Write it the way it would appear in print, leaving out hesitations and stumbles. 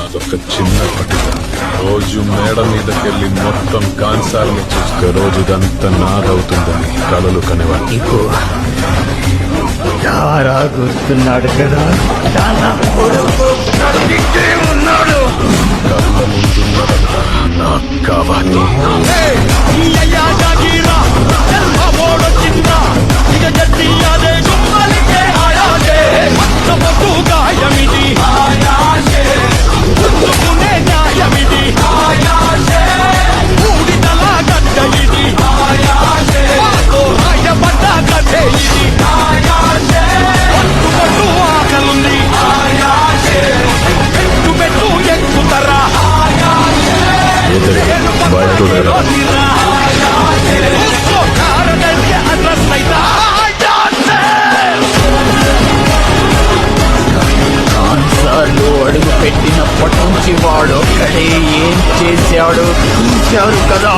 అదొక చిన్న పట్టిక. రోజు మేడ మీదకెళ్ళి మొత్తం కాన్సార్ని చూస్తే రోజుదంతా నాదవుతుందని కలలు కనేవాడిని. నీకు చాలా గుర్తున్నాడు కదా చాలా కొడుకు ఉన్నాడు. కళ్ళ ముందున్నదంతా నాకు కావాలి. అడుగు పెట్టినప్పటి నుంచి వాడు ఒక్కడే ఏం చేశాడు చూశారు కదా.